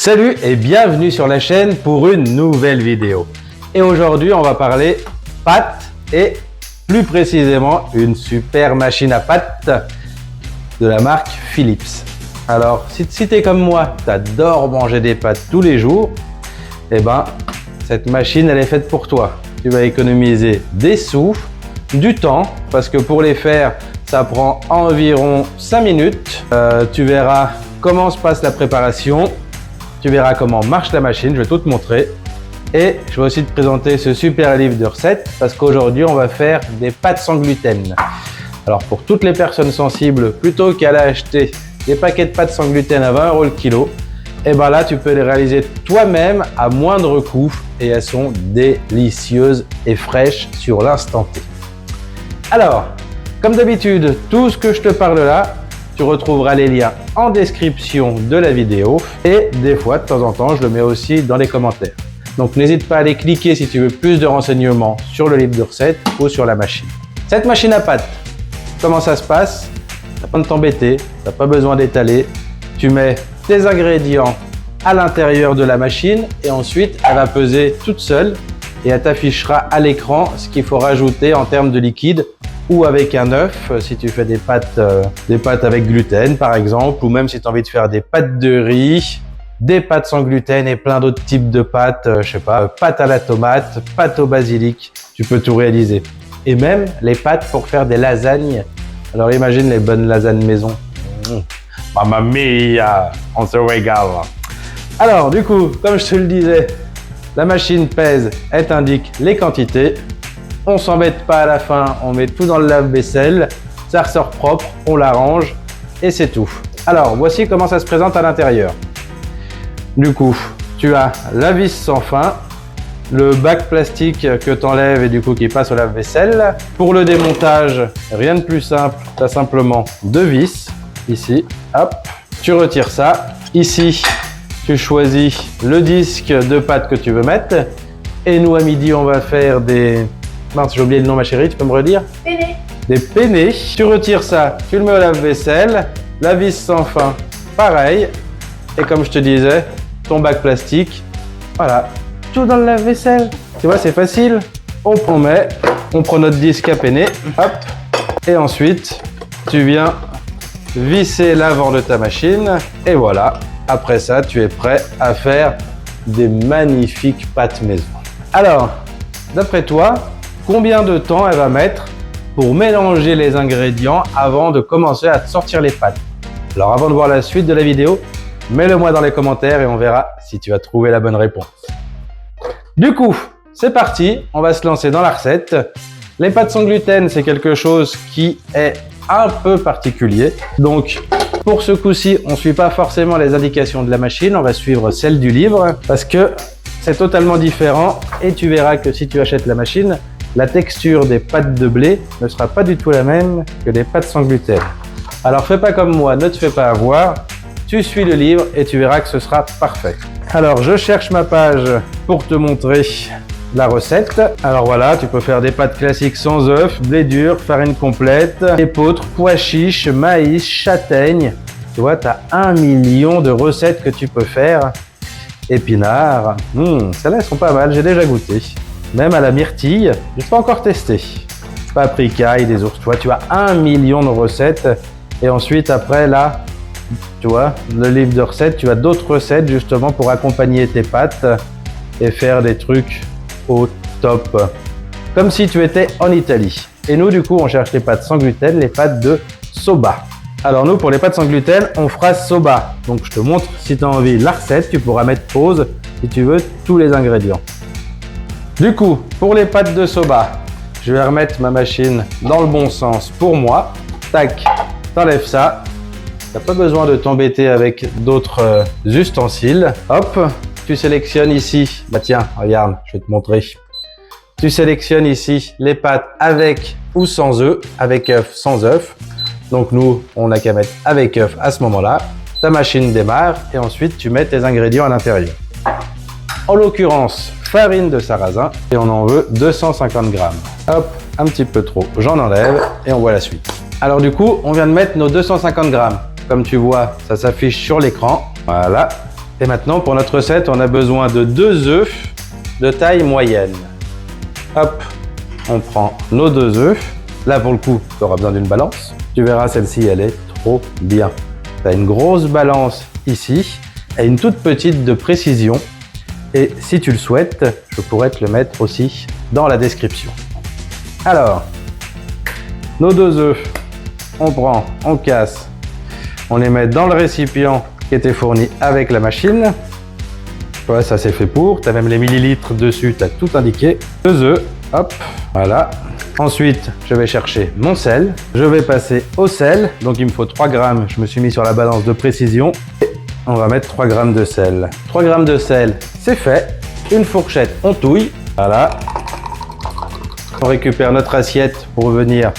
Salut et bienvenue sur la chaîne pour une nouvelle vidéo. Et aujourd'hui, on va parler pâtes et plus précisément une super machine à pâtes de la marque Philips. Alors, si tu es comme moi, tu adores manger des pâtes tous les jours, eh ben, cette machine, elle est faite pour toi. Tu vas économiser des sous, du temps, parce que pour les faire, ça prend environ 5 minutes. Tu verras comment se passe la préparation. Tu verras comment marche la machine, je vais tout te montrer. Et je vais aussi te présenter ce super livre de recettes parce qu'aujourd'hui, on va faire des pâtes sans gluten. Alors pour toutes les personnes sensibles, plutôt qu'aller acheter des paquets de pâtes sans gluten à 20 € le kilo, et ben là, tu peux les réaliser toi-même à moindre coût et elles sont délicieuses et fraîches sur l'instant T. Alors, comme d'habitude, tout ce que je te parle là, tu retrouveras les liens en description de la vidéo et des fois, de temps en temps, je le mets aussi dans les commentaires. Donc, n'hésite pas à aller cliquer si tu veux plus de renseignements sur le livre de recettes ou sur la machine. Cette machine à pâtes, comment ça se passe? Tu n'as pas de t'embêter, tu n'as pas besoin d'étaler. Tu mets tes ingrédients à l'intérieur de la machine et ensuite, elle va peser toute seule et elle t'affichera à l'écran ce qu'il faut rajouter en termes de liquide ou avec un œuf, si tu fais des pâtes avec gluten par exemple, ou même si tu as envie de faire des pâtes de riz, des pâtes sans gluten et plein d'autres types de pâtes, je sais pas, pâtes à la tomate, pâtes au basilic, tu peux tout réaliser. Et même les pâtes pour faire des lasagnes. Alors imagine les bonnes lasagnes maison. Mamma mia, on se régale. Alors du coup, comme je te le disais, la machine pèse, elle t'indique les quantités. On s'embête pas à la fin, on met tout dans le lave-vaisselle, ça ressort propre, on l'arrange et c'est tout. Alors, voici comment ça se présente à l'intérieur. Du coup, tu as la vis sans fin, le bac plastique que tu enlèves et du coup qui passe au lave-vaisselle. Pour le démontage, rien de plus simple, tu as simplement deux vis, ici, hop, tu retires ça. Ici, tu choisis le disque de pâte que tu veux mettre. Et nous, à midi, on va faire des... Mince, j'ai oublié le nom ma chérie, tu peux me redire? Penne. Des penne. Tu retires ça, tu le mets au lave-vaisselle, la vis sans fin, pareil. Et comme je te disais, ton bac plastique, voilà, tout dans le lave-vaisselle. Tu vois, c'est facile. On prend notre disque à penne, hop. Et ensuite, tu viens visser l'avant de ta machine. Et voilà, après ça, tu es prêt à faire des magnifiques pâtes maison. Alors, d'après toi, combien de temps elle va mettre pour mélanger les ingrédients avant de commencer à sortir les pâtes? Alors avant de voir la suite de la vidéo, mets-le moi dans les commentaires et on verra si tu as trouvé la bonne réponse. Du coup, c'est parti, on va se lancer dans la recette. Les pâtes sans gluten, c'est quelque chose qui est un peu particulier. Donc, pour ce coup-ci, on ne suit pas forcément les indications de la machine, on va suivre celles du livre parce que c'est totalement différent et tu verras que si tu achètes la machine, la texture des pâtes de blé ne sera pas du tout la même que les pâtes sans gluten. Alors fais pas comme moi, ne te fais pas avoir, tu suis le livre et tu verras que ce sera parfait. Alors je cherche ma page pour te montrer la recette. Alors voilà, tu peux faire des pâtes classiques sans œufs, blé dur, farine complète, épeautre, pois chiches, maïs, châtaigne. Tu vois, tu as 1 million de recettes que tu peux faire. Épinards, celles-là elles sont pas mal, j'ai déjà goûté. Même à la myrtille, je n'ai pas encore testé. Paprika et des ours, tu vois, tu as 1 million de recettes. Et ensuite, après, là, tu vois, le livre de recettes, tu as d'autres recettes justement pour accompagner tes pâtes et faire des trucs au top. Comme si tu étais en Italie. Et nous, du coup, on cherche les pâtes sans gluten, les pâtes de soba. Alors nous, pour les pâtes sans gluten, on fera soba. Donc je te montre si tu as envie la recette, tu pourras mettre pause si tu veux tous les ingrédients. Du coup, pour les pâtes de soba, je vais remettre ma machine dans le bon sens pour moi. Tac, t'enlèves ça. T'as pas besoin de t'embêter avec d'autres ustensiles. Hop, tu sélectionnes ici. Bah tiens, regarde, je vais te montrer. Tu sélectionnes ici les pâtes avec ou sans œufs, avec œuf, sans œuf. Donc nous, on n'a qu'à mettre avec œuf à ce moment-là. Ta machine démarre et ensuite tu mets tes ingrédients à l'intérieur. En l'occurrence, farine de sarrasin et on en veut 250 grammes. Hop, un petit peu trop, j'en enlève et on voit la suite. Alors du coup, on vient de mettre nos 250 grammes. Comme tu vois, ça s'affiche sur l'écran. Voilà. Et maintenant, pour notre recette, on a besoin de 2 œufs de taille moyenne. Hop, on prend nos 2 œufs. Là, pour le coup, tu auras besoin d'une balance. Tu verras, celle-ci, elle est trop bien. Tu as une grosse balance ici et une toute petite de précision. Et si tu le souhaites, je pourrais te le mettre aussi dans la description. Alors, nos 2 œufs, on prend, on casse, on les met dans le récipient qui était fourni avec la machine. Ouais, ça c'est fait pour. Tu as même les millilitres dessus, tu as tout indiqué. 2 œufs, hop, voilà. Ensuite, je vais chercher mon sel. Je vais passer au sel. Donc, il me faut 3 grammes. Je me suis mis sur la balance de précision. Et on va mettre 3 grammes de sel. 3 grammes de sel, c'est fait. Une fourchette, on touille. Voilà. On récupère notre assiette pour venir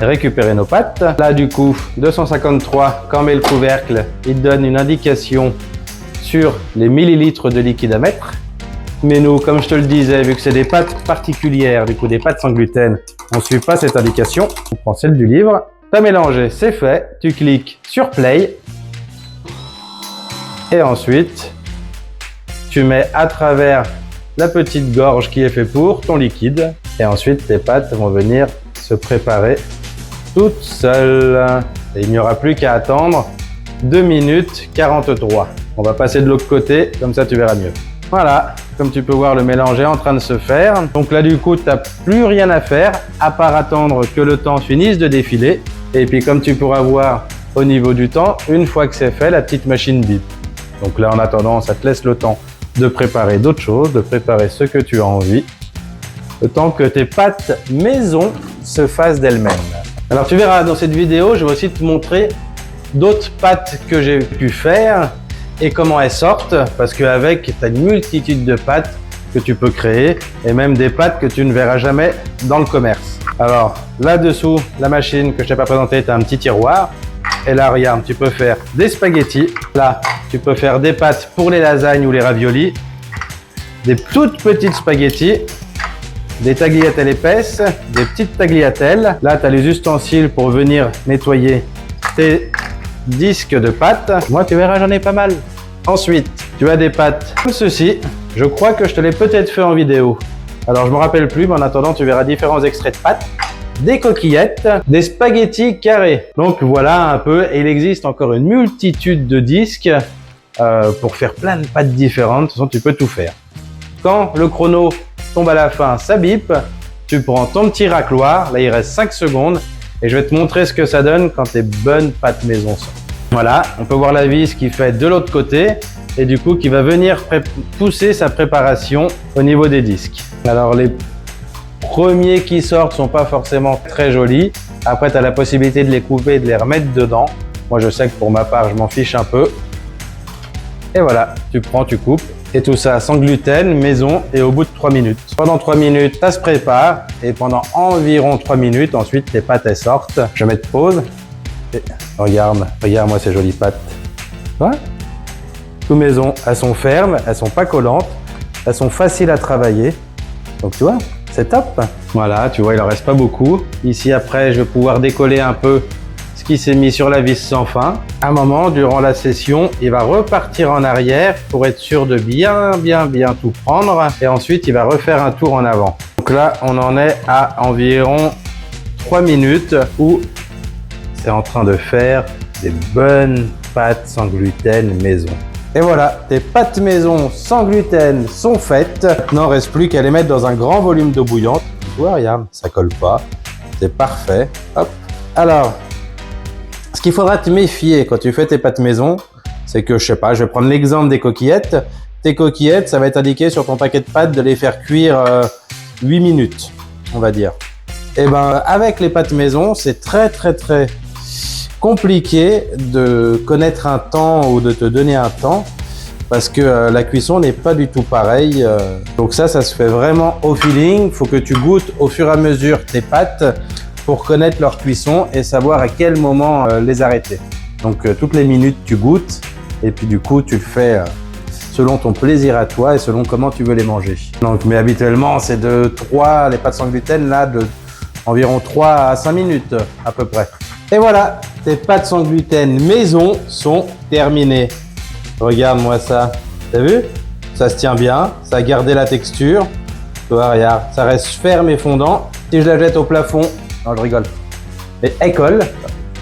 récupérer nos pâtes. Là, du coup, 253, quand on met le couvercle, il donne une indication sur les millilitres de liquide à mettre. Mais nous, comme je te le disais, vu que c'est des pâtes particulières, du coup des pâtes sans gluten, on ne suit pas cette indication. On prend celle du livre. Tu as mélangé, c'est fait. Tu cliques sur Play. Et ensuite, tu mets à travers la petite gorge qui est fait pour ton liquide. Et ensuite, tes pâtes vont venir se préparer toutes seules. Et il n'y aura plus qu'à attendre 2 minutes 43. On va passer de l'autre côté, comme ça tu verras mieux. Voilà, comme tu peux voir, le mélange est en train de se faire. Donc là, du coup, tu n'as plus rien à faire, à part attendre que le temps finisse de défiler. Et puis, comme tu pourras voir au niveau du temps, une fois que c'est fait, la petite machine bip. Donc là, en attendant, ça te laisse le temps de préparer d'autres choses, de préparer ce que tu as envie, le temps que tes pâtes maison se fassent d'elles-mêmes. Alors, tu verras, dans cette vidéo, je vais aussi te montrer d'autres pâtes que j'ai pu faire et comment elles sortent, parce qu'avec, tu as une multitude de pâtes que tu peux créer et même des pâtes que tu ne verras jamais dans le commerce. Alors là-dessous, la machine que je t'ai pas présentée, tu as un petit tiroir et là, regarde, tu peux faire des spaghettis. Là, tu peux faire des pâtes pour les lasagnes ou les raviolis, des toutes petites spaghettis, des tagliatelles épaisses, des petites tagliatelles. Là, tu as les ustensiles pour venir nettoyer tes disques de pâtes. Moi, tu verras, j'en ai pas mal. Ensuite, tu as des pâtes comme ceci. Je crois que je te l'ai peut-être fait en vidéo. Alors, je me rappelle plus, mais en attendant, tu verras différents extraits de pâtes, des coquillettes, des spaghettis carrés. Donc, voilà un peu. Et il existe encore une multitude de disques pour faire plein de pâtes différentes. De toute façon, tu peux tout faire. Quand le chrono tombe à la fin, ça bip. Tu prends ton petit racloir. Là, il reste 5 secondes. Et je vais te montrer ce que ça donne quand tes bonnes pâtes maison sont. Voilà, on peut voir la vis qui fait de l'autre côté et du coup qui va venir pousser sa préparation au niveau des disques. Alors les premiers qui sortent sont pas forcément très jolis. Après, tu as la possibilité de les couper et de les remettre dedans. Moi, je sais que pour ma part, je m'en fiche un peu. Et voilà, tu prends, tu coupes. Et tout ça sans gluten, maison, et au bout de 3 minutes. Pendant 3 minutes, ça se prépare. Et pendant environ 3 minutes, ensuite, les pâtes, elles sortent. Je vais mettre pause. Et regarde-moi ces jolies pâtes. Ouais. Tout maison, elles sont fermes, elles sont pas collantes, elles sont faciles à travailler. Donc tu vois, c'est top. Voilà, tu vois, il en reste pas beaucoup. Ici, après, je vais pouvoir décoller un peu ce qui s'est mis sur la vis sans fin. À un moment, durant la session, il va repartir en arrière pour être sûr de bien tout prendre. Et ensuite, il va refaire un tour en avant. Donc là, on en est à environ 3 minutes où c'est en train de faire des bonnes pâtes sans gluten maison. Et voilà, tes pâtes maison sans gluten sont faites. Maintenant, il ne reste plus qu'à les mettre dans un grand volume d'eau bouillante. Tu vois, regarde, ça colle pas. C'est parfait. Hop. Alors, ce qu'il faudra te méfier quand tu fais tes pâtes maison, c'est que, je sais pas, je vais prendre l'exemple des coquillettes. Tes coquillettes, ça va être indiqué sur ton paquet de pâtes de les faire cuire 8 minutes, on va dire. Et ben, avec les pâtes maison, c'est très compliqué de connaître un temps ou de te donner un temps parce que la cuisson n'est pas du tout pareille. Donc ça se fait vraiment au feeling. Il faut que tu goûtes au fur et à mesure tes pâtes pour connaître leur cuisson et savoir à quel moment les arrêter. Donc toutes les minutes tu goûtes et puis du coup tu le fais selon ton plaisir à toi et selon comment tu veux les manger. Donc, mais habituellement c'est les pâtes sans gluten là de environ 3 à 5 minutes à peu près. Et voilà, tes pâtes sans gluten maison sont terminées. Regarde-moi ça. T'as vu? Ça se tient bien, ça a gardé la texture. Tu vois, regarde, ça reste ferme et fondant. Si je la jette au plafond, non, je rigole. Mais elle colle.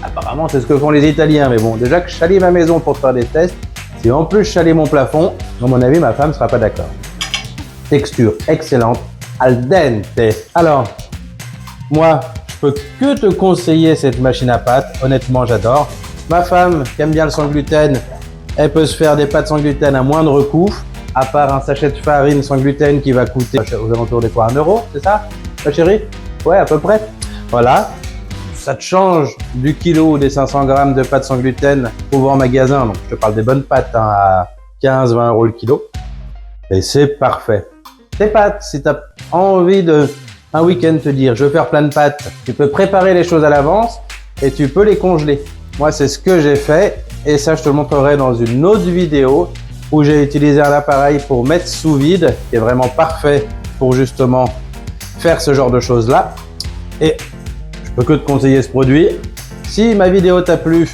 Apparemment, c'est ce que font les Italiens. Mais bon, déjà que je salis ma maison pour faire des tests, si en plus je salis mon plafond, à mon avis, ma femme ne sera pas d'accord. Texture excellente, al dente. Alors, moi, je peux que te conseiller cette machine à pâtes. Honnêtement, j'adore. Ma femme, qui aime bien le sans gluten, elle peut se faire des pâtes sans gluten à moindre coût, à part un sachet de farine sans gluten qui va coûter aux alentours de quoi, 1 €, c'est ça, ma chérie? Ouais, à peu près. Voilà. Ça te change du kilo ou des 500 grammes de pâtes sans gluten trouvé en magasin. Donc, je te parle des bonnes pâtes hein, à 15-20 € le kilo. Et c'est parfait. Tes pâtes, si tu as envie de un week-end te dire je veux faire plein de pâtes, tu peux préparer les choses à l'avance et tu peux les congeler. Moi, c'est ce que j'ai fait et ça, je te le montrerai dans une autre vidéo où j'ai utilisé un appareil pour mettre sous vide qui est vraiment parfait pour justement faire ce genre de choses-là. Et je peux que te conseiller ce produit. Si ma vidéo t'a plu,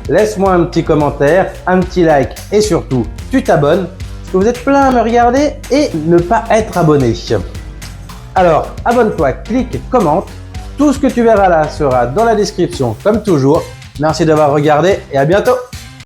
laisse-moi un petit commentaire, un petit like et surtout, tu t'abonnes parce que vous êtes plein à me regarder et ne pas être abonné. Alors, abonne-toi, clique, commente. Tout ce que tu verras là sera dans la description comme toujours. Merci d'avoir regardé et à bientôt.